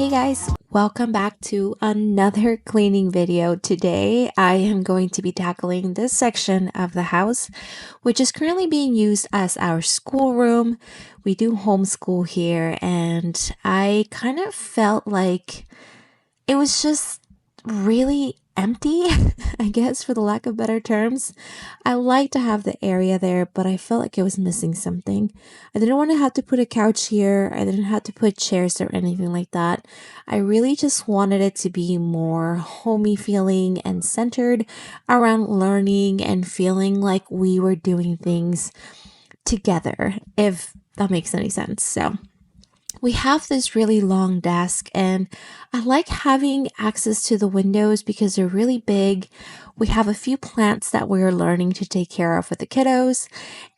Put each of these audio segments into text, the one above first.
Hey guys, welcome back to another cleaning video. Today I am going to be tackling this section of the house, which is currently being used as our schoolroom. We do homeschool here, and I kind of felt like it was just really empty, I guess, for the lack of better terms. I like to have the area there, but I felt like it was missing something. I didn't want to have to put a couch here. I didn't have to put chairs or anything like that. I really just wanted it to be more homey feeling and centered around learning and feeling like we were doing things together, if that makes any sense. So we have this really long desk, and I like having access to the windows because they're really big. We have a few plants that we're learning to take care of with the kiddos,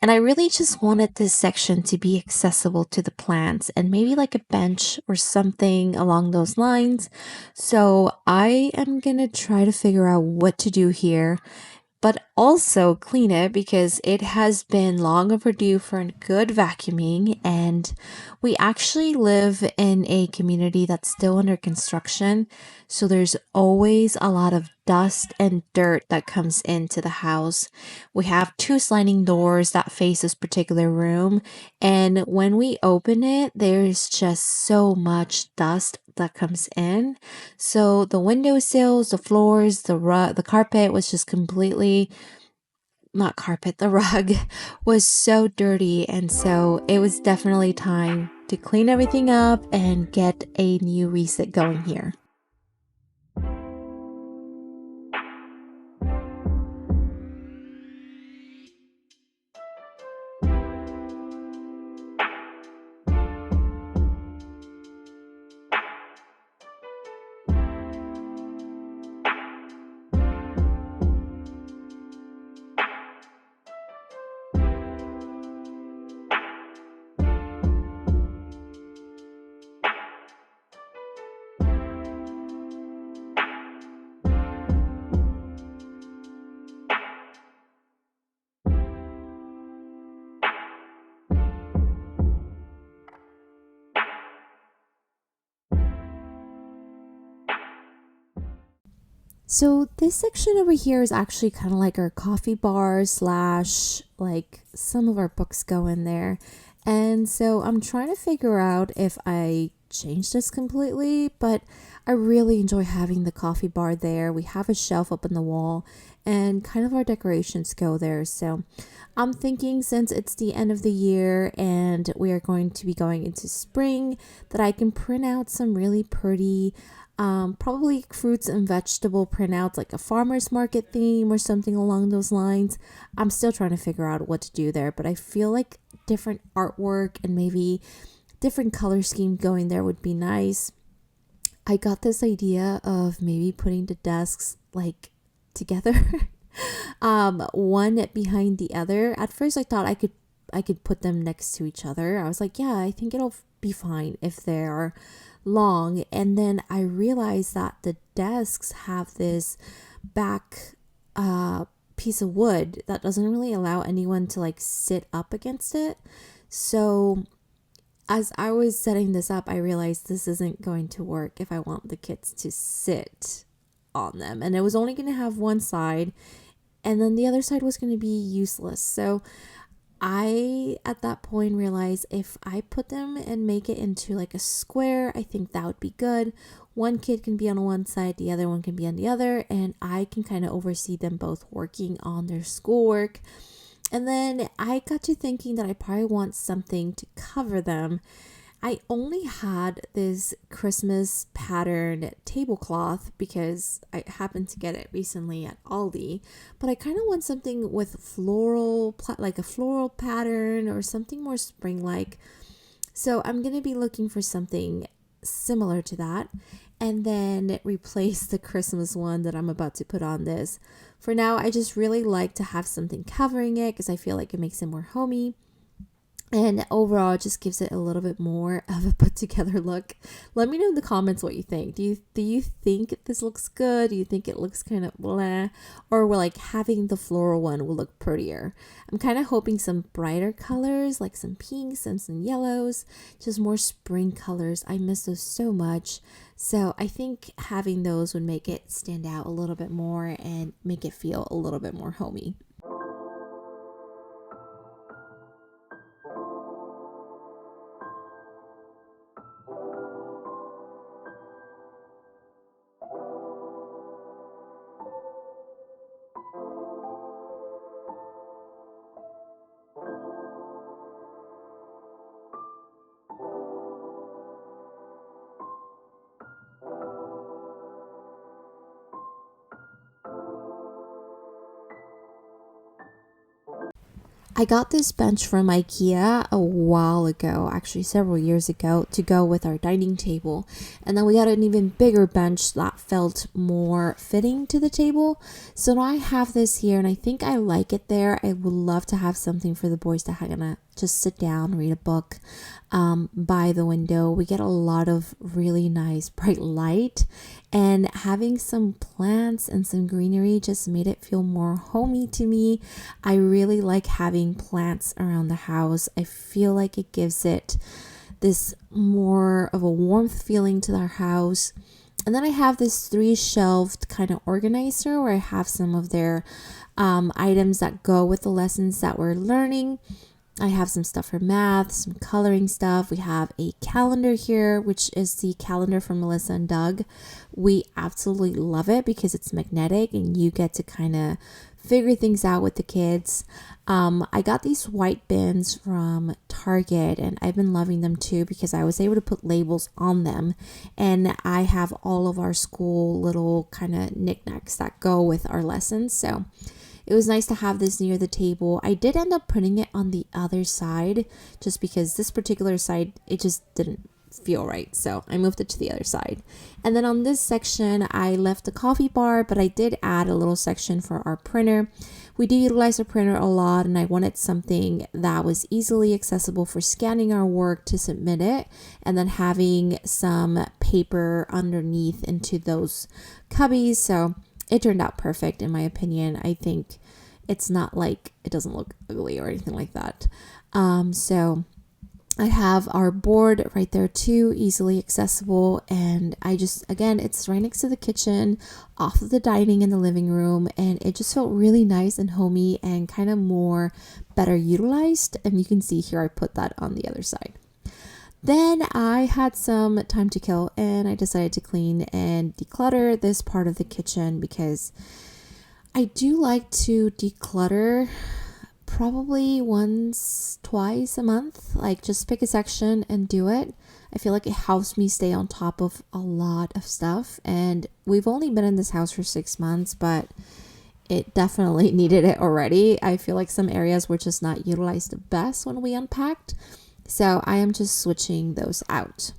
and I really just wanted this section to be accessible to the plants and maybe like a bench or something along those lines. So I am gonna try to figure out what to do here, but also clean it because it has been long overdue for a good vacuuming. And we actually live in a community that's still under construction, so there's always a lot of dust and dirt that comes into the house. We have two sliding doors that face this particular room, and when we open it, there's just so much dust that comes in. So the windowsills, the floors, the carpet was just completely not carpet, the rug was so dirty. And so it was definitely time to clean everything up and get a new reset going here. So this section over here is actually kind of like our coffee bar slash like some of our books go in there. And so I'm trying to figure out if I change this completely, but I really enjoy having the coffee bar there. We have a shelf up in the wall and kind of our decorations go there. So I'm thinking since it's the end of the year and we are going to be going into spring, that I can print out some really pretty probably fruits and vegetable printouts, like a farmer's market theme or something along those lines. I'm still trying to figure out what to do there, but I feel like different artwork and maybe different color scheme going there would be nice. I got this idea of maybe putting the desks like together, one behind the other. At first I thought I could put them next to each other. I was like, yeah, I think it'll be fine if they're long. And then I realized that the desks have this back piece of wood that doesn't really allow anyone to like sit up against it. So as I was setting this up, I realized this isn't going to work if I want the kids to sit on them. And it was only going to have one side, and then the other side was going to be useless. So I, at that point, realized if I put them and make it into like a square, I think that would be good. One kid can be on one side, the other one can be on the other, and I can kind of oversee them both working on their schoolwork. And then I got to thinking that I probably want something to cover them. I only had this Christmas patterned tablecloth because I happened to get it recently at Aldi, but I kind of want something with floral, like a floral pattern or something more spring-like. So I'm going to be looking for something similar to that and then replace the Christmas one that I'm about to put on this. For now, I just really like to have something covering it because I feel like it makes it more homey. And overall, it just gives it a little bit more of a put together look. Let me know in the comments what you think. Do you think this looks good? Do you think it looks kind of blah? Or will like having the floral one will look prettier? I'm kind of hoping some brighter colors, like some pinks and some yellows, just more spring colors. I miss those so much. So I think having those would make it stand out a little bit more and make it feel a little bit more homey. I got this bench from IKEA a while ago, actually several years ago, to go with our dining table. And then we got an even bigger bench that felt more fitting to the table. So now I have this here and I think I like it there. I would love to have something for the boys to just sit down, read a book by the window. We get a lot of really nice bright light, and having some plants and some greenery just made it feel more homey to me. I really like having plants around the house. I feel like it gives it this more of a warmth feeling to our house. And then I have this 3-shelved kind of organizer where I have some of their items that go with the lessons that we're learning. I have some stuff for math, some coloring stuff. We have a calendar here, which is the calendar from Melissa and Doug. We absolutely love it because it's magnetic and you get to kind of figure things out with the kids. I got these white bins from Target and I've been loving them too because I was able to put labels on them, and I have all of our school little kind of knickknacks that go with our lessons. So it was nice to have this near the table. I did end up putting it on the other side just because this particular side, it just didn't feel right. So I moved it to the other side. And then on this section, I left the coffee bar, but I did add a little section for our printer. We do utilize our printer a lot, and I wanted something that was easily accessible for scanning our work to submit it, and then having some paper underneath into those cubbies. So it turned out perfect in my opinion. I think it's not like it doesn't look ugly or anything like that. So I have our board right there too, easily accessible. And again, it's right next to the kitchen, off of the dining in the living room. And it just felt really nice and homey and kind of more better utilized. And you can see here, I put that on the other side. Then I had some time to kill and I decided to clean and declutter this part of the kitchen because I do like to declutter probably twice a month. Like just pick a section and do it. I feel like it helps me stay on top of a lot of stuff. And we've only been in this house for 6 months, but it definitely needed it already. I feel like some areas were just not utilized the best when we unpacked. So I am just switching those out.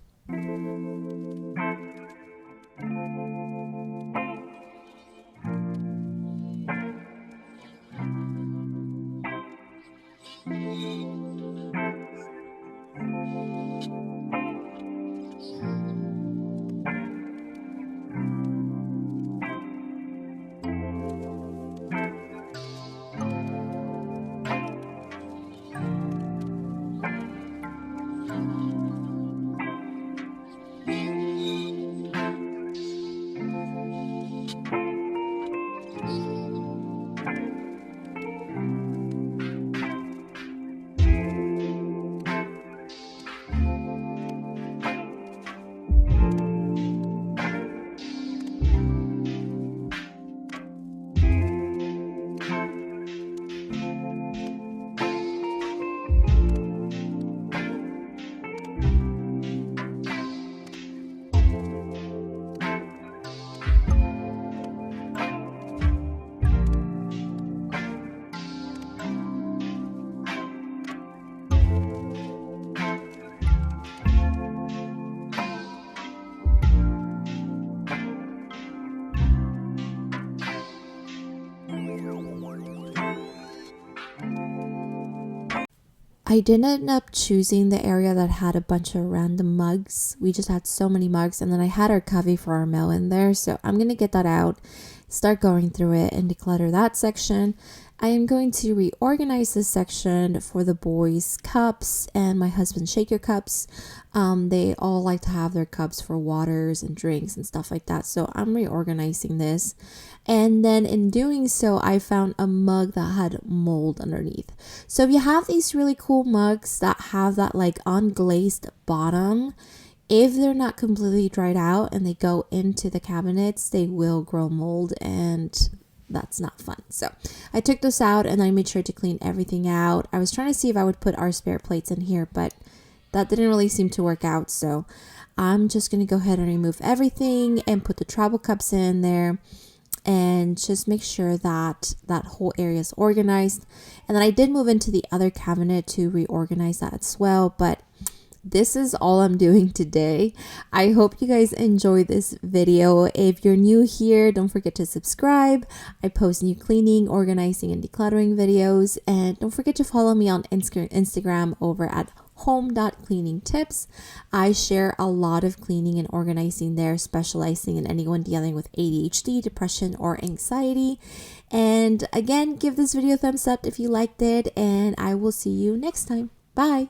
I didn't end up choosing the area that had a bunch of random mugs. We just had so many mugs, and then I had our covey for our mail in there. So I'm going to get that out, start going through it and declutter that section. I am going to reorganize this section for the boys' cups and my husband's shaker cups. They all like to have their cups for waters and drinks and stuff like that. So I'm reorganizing this. And then in doing so, I found a mug that had mold underneath. So if you have these really cool mugs that have that like unglazed bottom, if they're not completely dried out and they go into the cabinets, they will grow mold, and that's not fun. So I took those out and I made sure to clean everything out. I was trying to see if I would put our spare plates in here, but that didn't really seem to work out. So I'm just going to go ahead and remove everything and put the travel cups in there and just make sure that that whole area is organized. And then I did move into the other cabinet to reorganize that as well, but this is all I'm doing today. I hope you guys enjoyed this video. If you're new here, don't forget to subscribe. I post new cleaning, organizing, and decluttering videos. And don't forget to follow me on Instagram over at Home.Cleaningtips. I share a lot of cleaning and organizing there, specializing in anyone dealing with ADHD, depression, or anxiety. And again, give this video a thumbs up if you liked it, and I will see you next time. Bye.